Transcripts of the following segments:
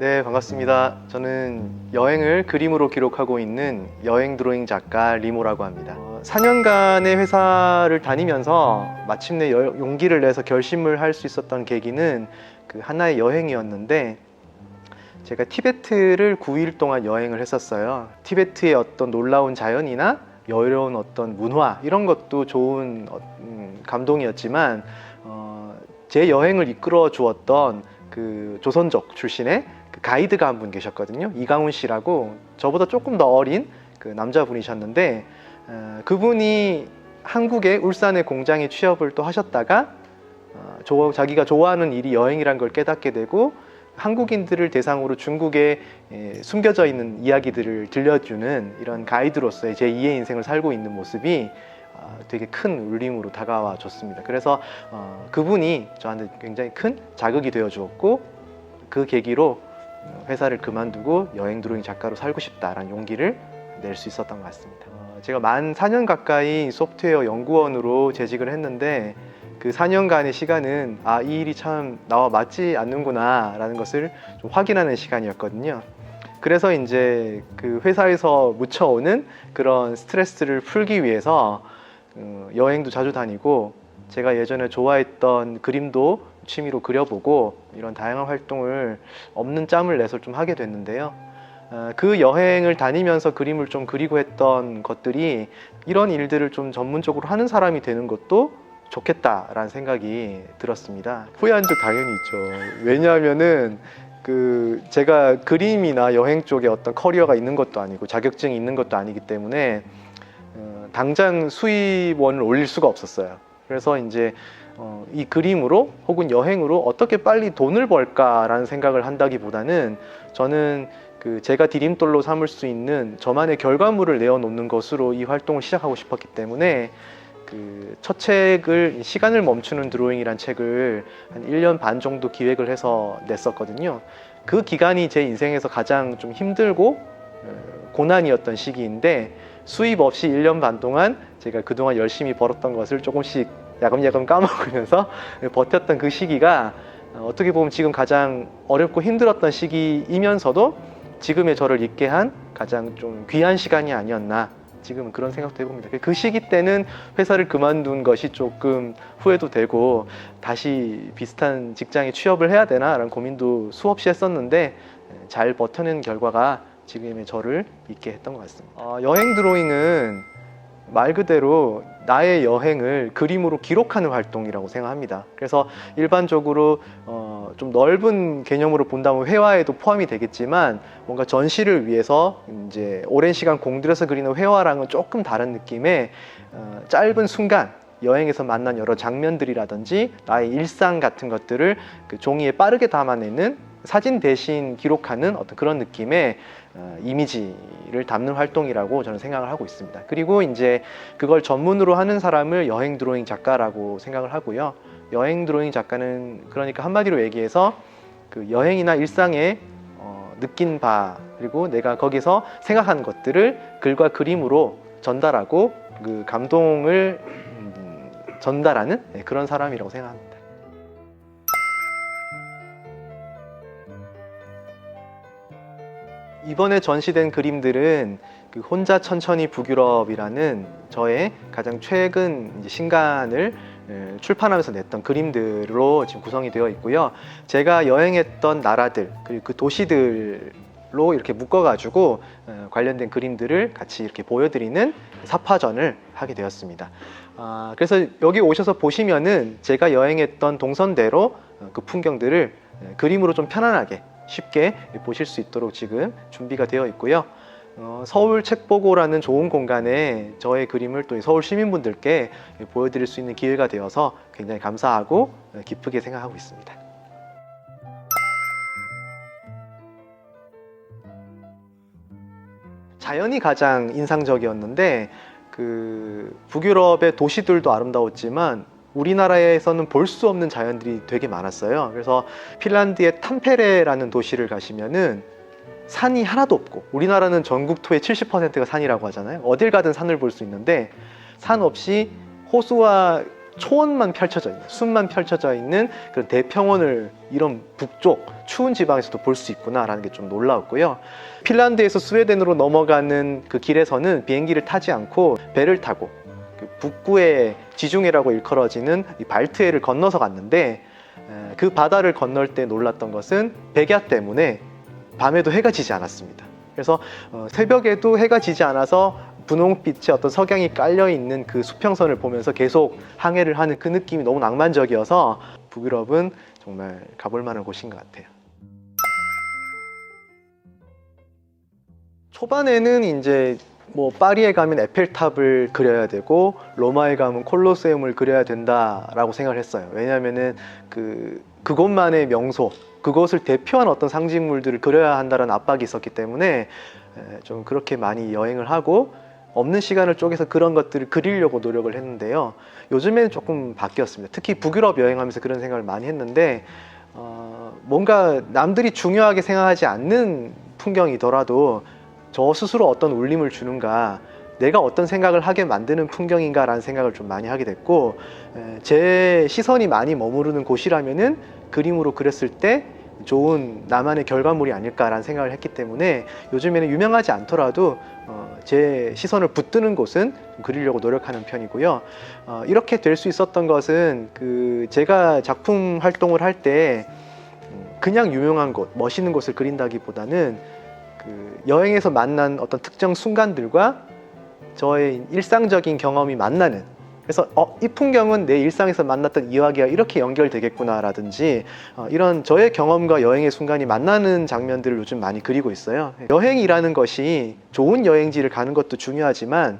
네, 반갑습니다. 저는 여행을 그림으로 기록하고 있는 여행 드로잉 작가 리모라고 합니다. 4년간의 회사를 다니면서 마침내 용기를 내서 결심을 할 수 있었던 계기는 그 하나의 여행이었는데, 제가 티베트를 9일 동안 여행을 했었어요. 티베트의 어떤 놀라운 자연이나 여유로운 어떤 문화, 이런 것도 좋은 감동이었지만, 제 여행을 이끌어 주었던 그 조선족 출신의 그 가이드가 한 분 계셨거든요. 이강훈 씨라고, 저보다 조금 더 어린 그 남자분이셨는데, 그분이 한국의 울산의 공장에 취업을 또 하셨다가 자기가 좋아하는 일이 여행이란 걸 깨닫게 되고, 한국인들을 대상으로 중국에 숨겨져 있는 이야기들을 들려주는 이런 가이드로서의 제 2의 인생을 살고 있는 모습이 되게 큰 울림으로 다가와 줬습니다. 그래서 그분이 저한테 굉장히 큰 자극이 되어 주었고, 그 계기로 회사를 그만두고 여행 드로잉 작가로 살고 싶다라는 용기를 낼 수 있었던 것 같습니다. 제가 만 4년 가까이 소프트웨어 연구원으로 재직을 했는데, 그 4년간의 시간은 이 일이 참 나와 맞지 않는구나 라는 것을 좀 확인하는 시간이었거든요. 그래서 이제 그 회사에서 묻혀오는 그런 스트레스를 풀기 위해서 여행도 자주 다니고, 제가 예전에 좋아했던 그림도 취미로 그려보고, 이런 다양한 활동을 없는 짬을 내서 좀 하게 됐는데요. 그 여행을 다니면서 그림을 좀 그리고 했던 것들이 이런 일들을 좀 전문적으로 하는 사람이 되는 것도 좋겠다라는 생각이 들었습니다. 후회한 적 당연히 있죠. 왜냐하면은 제가 그림이나 여행 쪽에 어떤 커리어가 있는 것도 아니고 자격증이 있는 것도 아니기 때문에 당장 수입원을 올릴 수가 없었어요. 그래서 이제 이 그림으로 혹은 여행으로 어떻게 빨리 돈을 벌까라는 생각을 한다기보다는, 저는 제가 디딤돌로 삼을 수 있는 저만의 결과물을 내어놓는 것으로 이 활동을 시작하고 싶었기 때문에, 첫 책을 시간을 멈추는 드로잉이란 책을 한 1년 반 정도 기획을 해서 냈었거든요. 그 기간이 제 인생에서 가장 좀 힘들고 고난이었던 시기인데, 수입 없이 1년 반 동안 제가 그동안 열심히 벌었던 것을 조금씩 야금야금 까먹으면서 버텼던 그 시기가 어떻게 보면 지금 가장 어렵고 힘들었던 시기이면서도 지금의 저를 있게 한 가장 좀 귀한 시간이 아니었나, 지금은 그런 생각도 해봅니다. 그 시기 때는 회사를 그만둔 것이 조금 후회도 되고, 다시 비슷한 직장에 취업을 해야 되나 라는 고민도 수없이 했었는데, 잘 버텨낸 결과가 지금의 저를 있게 했던 것 같습니다. 여행 드로잉은 말 그대로 나의 여행을 그림으로 기록하는 활동이라고 생각합니다. 그래서 일반적으로 좀 넓은 개념으로 본다면 회화에도 포함이 되겠지만, 뭔가 전시를 위해서 이제 오랜 시간 공들여서 그리는 회화랑은 조금 다른 느낌의 짧은 순간, 여행에서 만난 여러 장면들이라든지 나의 일상 같은 것들을 그 종이에 빠르게 담아내는, 사진 대신 기록하는 어떤 그런 느낌의 이미지를 담는 활동이라고 저는 생각을 하고 있습니다. 그리고 이제 그걸 전문으로 하는 사람을 여행 드로잉 작가라고 생각을 하고요. 여행 드로잉 작가는 그러니까 한마디로 얘기해서 그 여행이나 일상에 느낀 바, 그리고 내가 거기서 생각한 것들을 글과 그림으로 전달하고 그 감동을 전달하는 그런 사람이라고 생각합니다. 이번에 전시된 그림들은 혼자 천천히 북유럽이라는 저의 가장 최근 이제 신간을 출판하면서 냈던 그림들로 지금 구성이 되어 있고요. 제가 여행했던 나라들, 그리고 그 도시들로 이렇게 묶어가지고 관련된 그림들을 같이 이렇게 보여드리는 사파전을 하게 되었습니다. 그래서 여기 오셔서 보시면은 제가 여행했던 동선대로 그 풍경들을 그림으로 좀 편안하게 쉽게 보실 수 있도록 지금 준비가 되어 있고요. 서울 책보고라는 좋은 공간에 저의 그림을 또 서울 시민분들께 보여드릴 수 있는 기회가 되어서 굉장히 감사하고 기쁘게 생각하고 있습니다. 자연이 가장 인상적이었는데, 북유럽의 도시들도 아름다웠지만 우리나라에서는 볼 수 없는 자연들이 되게 많았어요. 그래서 핀란드의 탐페레라는 도시를 가시면은 산이 하나도 없고, 우리나라는 전국 토의 70%가 산이라고 하잖아요. 어딜 가든 산을 볼 수 있는데, 산 없이 호수와 초원만 펼쳐져 있는, 숲만 펼쳐져 있는 그런 대평원을 이런 북쪽 추운 지방에서도 볼 수 있구나라는 게 좀 놀라웠고요. 핀란드에서 스웨덴으로 넘어가는 그 길에서는 비행기를 타지 않고 배를 타고 그 북구의 지중해라고 일컬어지는 이 발트해를 건너서 갔는데, 그 바다를 건널 때 놀랐던 것은 백야 때문에 밤에도 해가 지지 않았습니다. 그래서 새벽에도 해가 지지 않아서 분홍빛의 어떤 석양이 깔려있는 그 수평선을 보면서 계속 항해를 하는 그 느낌이 너무 낭만적이어서 북유럽은 정말 가볼 만한 곳인 것 같아요. 초반에는 이제 뭐 파리에 가면 에펠탑을 그려야 되고 로마에 가면 콜로세움을 그려야 된다라고 생각을 했어요. 왜냐하면은 그곳만의 명소, 그것을 대표한 어떤 상징물들을 그려야 한다는 압박이 있었기 때문에 좀 그렇게 많이 여행을 하고 없는 시간을 쪼개서 그런 것들을 그리려고 노력을 했는데요. 요즘에는 조금 바뀌었습니다. 특히 북유럽 여행하면서 그런 생각을 많이 했는데, 뭔가 남들이 중요하게 생각하지 않는 풍경이더라도 저 스스로 어떤 울림을 주는가, 내가 어떤 생각을 하게 만드는 풍경인가 라는 생각을 좀 많이 하게 됐고, 제 시선이 많이 머무르는 곳이라면은 그림으로 그렸을 때 좋은 나만의 결과물이 아닐까라는 생각을 했기 때문에 요즘에는 유명하지 않더라도 제 시선을 붙드는 곳은 그리려고 노력하는 편이고요. 이렇게 될 수 있었던 것은 제가 작품 활동을 할 때 그냥 유명한 곳, 멋있는 곳을 그린다기보다는 여행에서 만난 어떤 특정 순간들과 저의 일상적인 경험이 만나는, 그래서 이 풍경은 내 일상에서 만났던 이야기와 이렇게 연결되겠구나 라든지 이런 저의 경험과 여행의 순간이 만나는 장면들을 요즘 많이 그리고 있어요. 여행이라는 것이 좋은 여행지를 가는 것도 중요하지만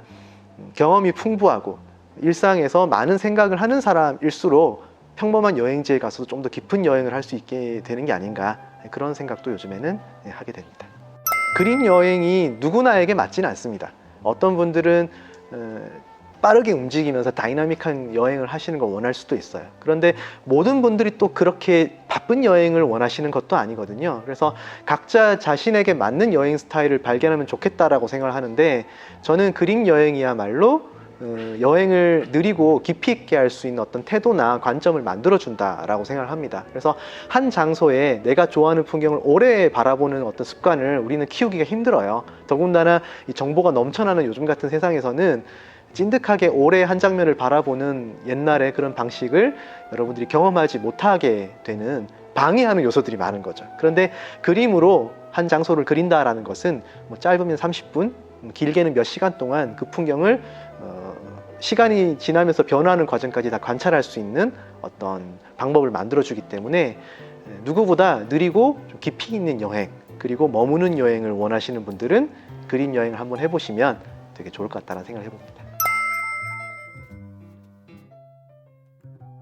경험이 풍부하고 일상에서 많은 생각을 하는 사람일수록 평범한 여행지에 가서도 좀 더 깊은 여행을 할 수 있게 되는 게 아닌가, 그런 생각도 요즘에는 하게 됩니다. 그림 여행이 누구나에게 맞지는 않습니다. 어떤 분들은 빠르게 움직이면서 다이나믹한 여행을 하시는 걸 원할 수도 있어요. 그런데 모든 분들이 또 그렇게 바쁜 여행을 원하시는 것도 아니거든요. 그래서 각자 자신에게 맞는 여행 스타일을 발견하면 좋겠다라고 생각을 하는데, 저는 그림 여행이야말로 여행을 느리고 깊이 있게 할 수 있는 어떤 태도나 관점을 만들어준다라고 생각을 합니다. 그래서 한 장소에 내가 좋아하는 풍경을 오래 바라보는 어떤 습관을 우리는 키우기가 힘들어요. 더군다나 이 정보가 넘쳐나는 요즘 같은 세상에서는 찐득하게 오래 한 장면을 바라보는 옛날의 그런 방식을 여러분들이 경험하지 못하게 되는 방해하는 요소들이 많은 거죠. 그런데 그림으로 한 장소를 그린다라는 것은 뭐 짧으면 30분, 길게는 몇 시간 동안 그 풍경을 시간이 지나면서 변화하는 과정까지 다 관찰할 수 있는 어떤 방법을 만들어주기 때문에 누구보다 느리고 좀 깊이 있는 여행, 그리고 머무는 여행을 원하시는 분들은 그림 여행을 한번 해보시면 되게 좋을 것 같다는 생각을 해봅니다.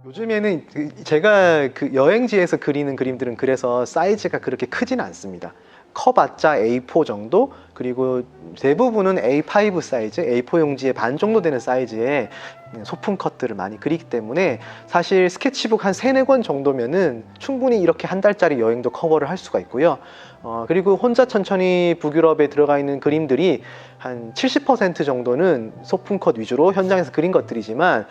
요즘에는 제가 여행지에서 그리는 그림들은 그래서 사이즈가 그렇게 크지는 않습니다. 커봤자 A4 정도, 그리고 대부분은 A5 사이즈, A4 용지의 반 정도 되는 사이즈의 소품 컷들을 많이 그리기 때문에 사실 스케치북 한 3-4권 정도면은 충분히 이렇게 한 달짜리 여행도 커버를 할 수가 있고요. 그리고 혼자 천천히 북유럽에 들어가 있는 그림들이 한 70% 정도는 소품 컷 위주로 현장에서 그린 것들이지만,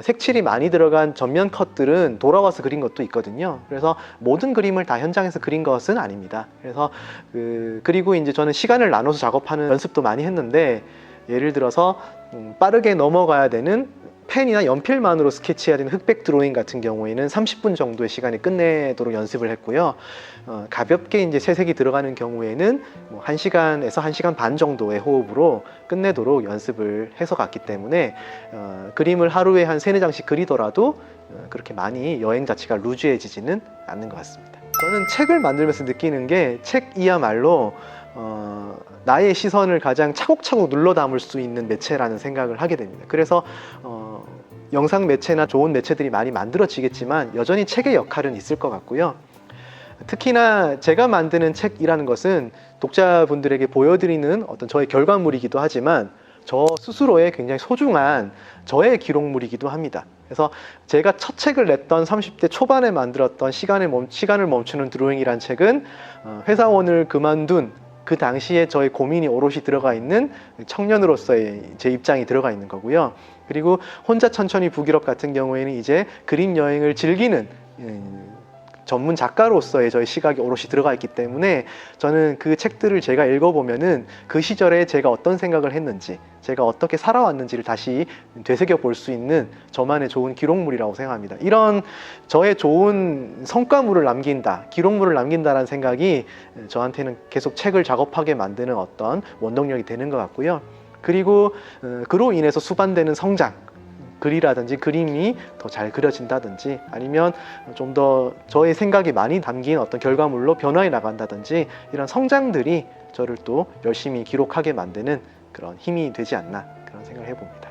색칠이 많이 들어간 전면 컷들은 돌아와서 그린 것도 있거든요. 그래서 모든 그림을 다 현장에서 그린 것은 아닙니다. 그래서 그리고 이제 저는 시간을 나눠서 작업하는 연습도 많이 했는데, 예를 들어서 빠르게 넘어가야 되는 펜이나 연필만으로 스케치해야 되는 흑백 드로잉 같은 경우에는 30분 정도의 시간에 끝내도록 연습을 했고요. 가볍게 이제 채색이 들어가는 경우에는 뭐 1시간에서 1시간 반 정도의 호흡으로 끝내도록 연습을 해서 갔기 때문에 그림을 하루에 한 3-4장씩 그리더라도 그렇게 많이 여행 자체가 루즈해지지는 않는 것 같습니다. 저는 책을 만들면서 느끼는 게, 책이야말로 나의 시선을 가장 차곡차곡 눌러 담을 수 있는 매체라는 생각을 하게 됩니다. 그래서 영상 매체나 좋은 매체들이 많이 만들어지겠지만 여전히 책의 역할은 있을 것 같고요. 특히나 제가 만드는 책이라는 것은 독자분들에게 보여드리는 어떤 저의 결과물이기도 하지만 저 스스로의 굉장히 소중한 저의 기록물이기도 합니다. 그래서 제가 첫 책을 냈던 30대 초반에 만들었던 시간을 멈추는 드로잉이란 책은 회사원을 그만둔 그 당시에 저의 고민이 오롯이 들어가 있는 청년으로서의 제 입장이 들어가 있는 거고요. 그리고 혼자 천천히 북유럽 같은 경우에는 이제 그림 여행을 즐기는 전문 작가로서의 저의 시각이 오롯이 들어가 있기 때문에 저는 그 책들을 제가 읽어보면은 그 시절에 제가 어떤 생각을 했는지, 제가 어떻게 살아왔는지를 다시 되새겨 볼 수 있는 저만의 좋은 기록물이라고 생각합니다. 이런 저의 좋은 성과물을 남긴다, 기록물을 남긴다라는 생각이 저한테는 계속 책을 작업하게 만드는 어떤 원동력이 되는 것 같고요. 그리고 그로 인해서 수반되는 성장, 글이라든지 그림이 더 잘 그려진다든지 아니면 좀 더 저의 생각이 많이 담긴 어떤 결과물로 변화해 나간다든지 이런 성장들이 저를 또 열심히 기록하게 만드는 그런 힘이 되지 않나 그런 생각을 해봅니다.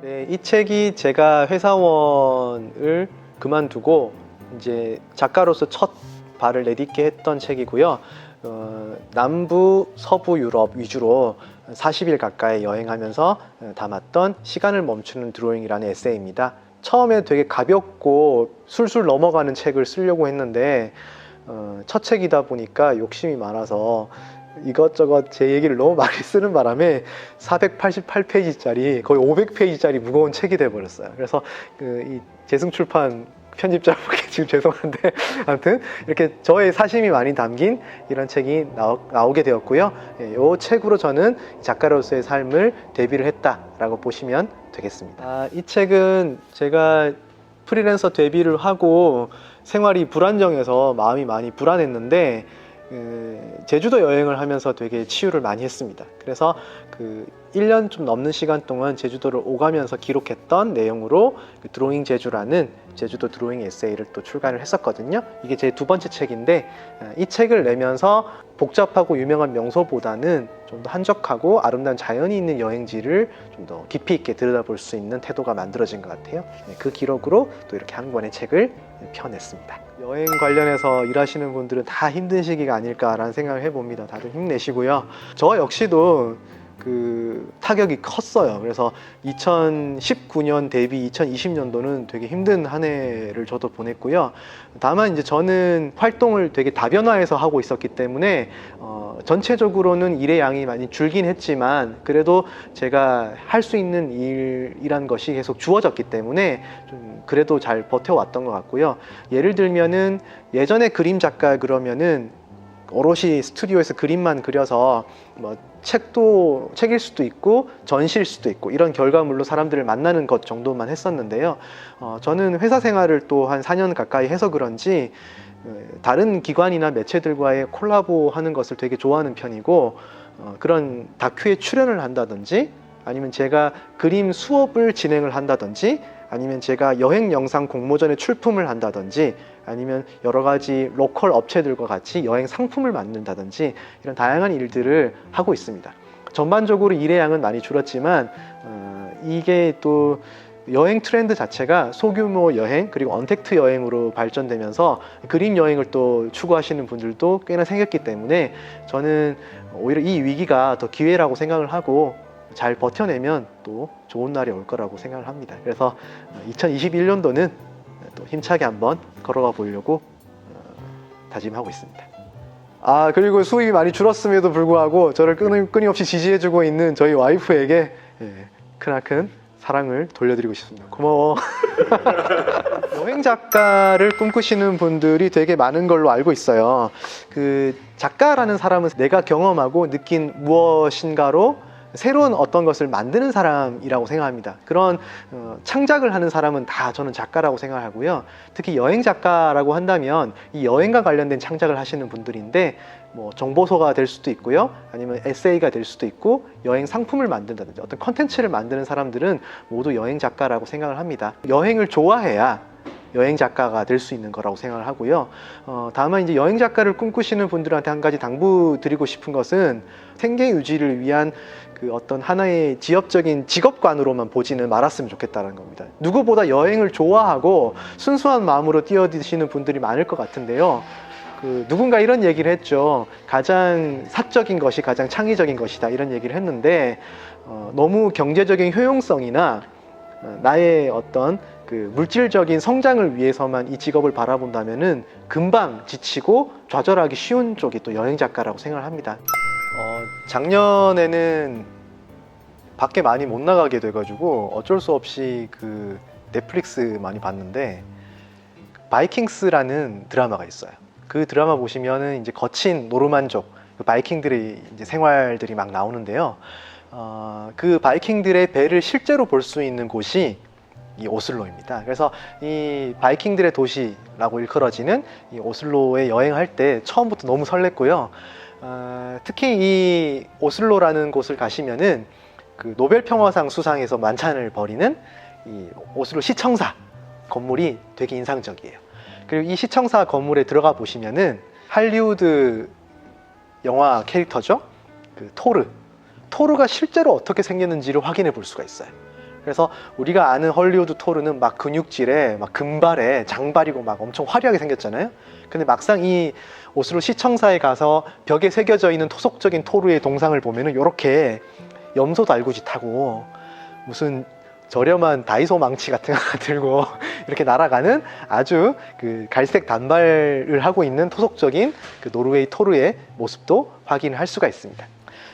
네, 이 책이 제가 회사원을 그만두고 이제 작가로서 첫 발을 내딛게 했던 책이고요. 남부, 서부 유럽 위주로 40일 가까이 여행하면서 담았던 시간을 멈추는 드로잉이라는 에세이입니다. 처음에 되게 가볍고 술술 넘어가는 책을 쓰려고 했는데 첫 책이다 보니까 욕심이 많아서 이것저것 제 얘기를 너무 많이 쓰는 바람에 488페이지짜리 거의 500페이지짜리 무거운 책이 돼버렸어요. 그래서 이 재승출판 편집자분께 지금 죄송한데 아무튼 이렇게 저의 사심이 많이 담긴 이런 책이 나오게 되었고요. 이 책으로 저는 작가로서의 삶을 데뷔를 했다라고 보시면 되겠습니다. 이 책은 제가 프리랜서 데뷔를 하고 생활이 불안정해서 마음이 많이 불안했는데 제주도 여행을 하면서 되게 치유를 많이 했습니다. 그래서 1년 좀 넘는 시간 동안 제주도를 오가면서 기록했던 내용으로 드로잉 제주라는 제주도 드로잉 에세이를 또 출간을 했었거든요. 이게 제 두 번째 책인데 이 책을 내면서 복잡하고 유명한 명소보다는 좀 더 한적하고 아름다운 자연이 있는 여행지를 좀 더 깊이 있게 들여다볼 수 있는 태도가 만들어진 것 같아요. 그 기록으로 또 이렇게 한 권의 책을 펴냈습니다. 여행 관련해서 일하시는 분들은 다 힘든 시기가 아닐까라는 생각을 해봅니다. 다들 힘내시고요. 저 역시도 타격이 컸어요. 그래서 2019년 대비 2020년도는 되게 힘든 한 해를 저도 보냈고요. 다만 이제 저는 활동을 되게 다변화해서 하고 있었기 때문에 전체적으로는 일의 양이 많이 줄긴 했지만 그래도 제가 할 수 있는 일이란 것이 계속 주어졌기 때문에 좀 그래도 잘 버텨왔던 것 같고요. 예를 들면은 예전에 그림 작가 그러면은 오롯이 스튜디오에서 그림만 그려서 책일 수도 있고 전시일 수도 있고 이런 결과물로 사람들을 만나는 것 정도만 했었는데요. 저는 회사 생활을 또 한 4년 가까이 해서 그런지 다른 기관이나 매체들과의 콜라보 하는 것을 되게 좋아하는 편이고 그런 다큐에 출연을 한다든지 아니면 제가 그림 수업을 진행을 한다든지 아니면 제가 여행 영상 공모전에 출품을 한다든지 아니면 여러 가지 로컬 업체들과 같이 여행 상품을 만든다든지 이런 다양한 일들을 하고 있습니다. 전반적으로 일의 양은 많이 줄었지만 이게 또 여행 트렌드 자체가 소규모 여행 그리고 언택트 여행으로 발전되면서 그림 여행을 또 추구하시는 분들도 꽤나 생겼기 때문에 저는 오히려 이 위기가 더 기회라고 생각을 하고 잘 버텨내면 또 좋은 날이 올 거라고 생각을 합니다. 그래서 2021년도는 또 힘차게 한번 걸어가 보려고 다짐하고 있습니다. 그리고 수입이 많이 줄었음에도 불구하고 저를 끊임없이 지지해주고 있는 저희 와이프에게 크나큰 사랑을 돌려드리고 싶습니다. 고마워. 여행 작가를 꿈꾸시는 분들이 되게 많은 걸로 알고 있어요. 작가라는 사람은 내가 경험하고 느낀 무엇인가로 새로운 어떤 것을 만드는 사람이라고 생각합니다. 그런 창작을 하는 사람은 다 저는 작가라고 생각하고요. 특히 여행 작가라고 한다면 이 여행과 관련된 창작을 하시는 분들인데 정보서가 될 수도 있고요. 아니면 에세이가 될 수도 있고 여행 상품을 만든다든지 어떤 컨텐츠를 만드는 사람들은 모두 여행 작가라고 생각을 합니다. 여행을 좋아해야 여행 작가가 될 수 있는 거라고 생각을 하고요. 다만 이제 여행 작가를 꿈꾸시는 분들한테 한 가지 당부드리고 싶은 것은 생계 유지를 위한 어떤 하나의 지역적인 직업관으로만 보지는 말았으면 좋겠다는 겁니다. 누구보다 여행을 좋아하고 순수한 마음으로 뛰어드시는 분들이 많을 것 같은데요. 누군가 이런 얘기를 했죠. 가장 사적인 것이 가장 창의적인 것이다 이런 얘기를 했는데 너무 경제적인 효용성이나 나의 어떤 물질적인 성장을 위해서만 이 직업을 바라본다면은 금방 지치고 좌절하기 쉬운 쪽이 또 여행 작가라고 생각을 합니다. 작년에는 밖에 많이 못 나가게 돼가지고 어쩔 수 없이 그 넷플릭스 많이 봤는데 바이킹스라는 드라마가 있어요. 그 드라마 보시면은 이제 거친 노르만족 그 바이킹들의 이제 생활들이 막 나오는데요. 그 바이킹들의 배를 실제로 볼 수 있는 곳이 이 오슬로입니다. 그래서 이 바이킹들의 도시라고 일컬어지는 이 오슬로에 여행할 때 처음부터 너무 설렜고요. 특히 이 오슬로라는 곳을 가시면은 그 노벨 평화상 수상에서 만찬을 벌이는 이 오슬로 시청사 건물이 되게 인상적이에요. 그리고 이 시청사 건물에 들어가 보시면은 할리우드 영화 캐릭터죠. 그 토르가 실제로 어떻게 생겼는지를 확인해 볼 수가 있어요. 그래서 우리가 아는 헐리우드 토르는 막 근육질에 막 금발에 장발이고 막 엄청 화려하게 생겼잖아요. 근데 막상 이 오슬로 시청사에 가서 벽에 새겨져 있는 토속적인 토르의 동상을 보면은 이렇게 염소 달구짓하고 무슨 저렴한 다이소 망치 같은 거 들고 이렇게 날아가는 아주 그 갈색 단발을 하고 있는 토속적인 그 노르웨이 토르의 모습도 확인할 수가 있습니다.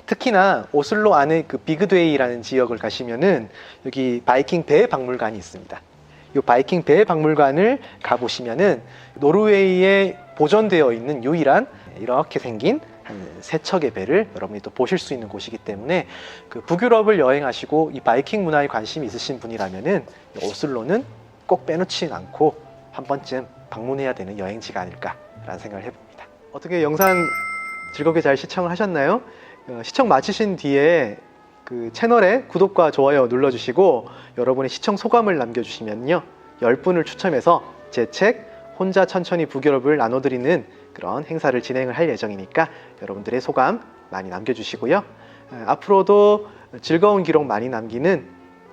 특히나 오슬로 안에 그 비그드웨이라는 지역을 가시면은 여기 바이킹 배 박물관이 있습니다. 이 바이킹 배 박물관을 가보시면은 노르웨이에 보존되어 있는 유일한 이렇게 생긴 한 세 척의 배를 여러분이 또 보실 수 있는 곳이기 때문에 그 북유럽을 여행하시고 이 바이킹 문화에 관심이 있으신 분이라면은 오슬로는 꼭 빼놓지 않고 한 번쯤 방문해야 되는 여행지가 아닐까라는 생각을 해봅니다. 어떻게 영상 즐겁게 잘 시청을 하셨나요? 시청 마치신 뒤에 그 채널에 구독과 좋아요 눌러주시고 여러분의 시청 소감을 남겨주시면요 10분을 추첨해서 제 책 혼자 천천히 북유럽을 나눠드리는 그런 행사를 진행을 할 예정이니까 여러분들의 소감 많이 남겨주시고요. 앞으로도 즐거운 기록 많이 남기는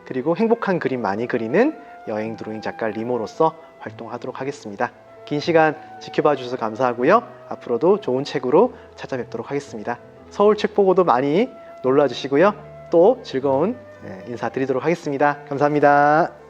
그리고 행복한 그림 많이 그리는 여행 드로잉 작가 리모로서 활동하도록 하겠습니다. 긴 시간 지켜봐 주셔서 감사하고요. 앞으로도 좋은 책으로 찾아뵙도록 하겠습니다. 서울 책 보고도 많이 놀러주시고요. 또 즐거운 인사 드리도록 하겠습니다. 감사합니다.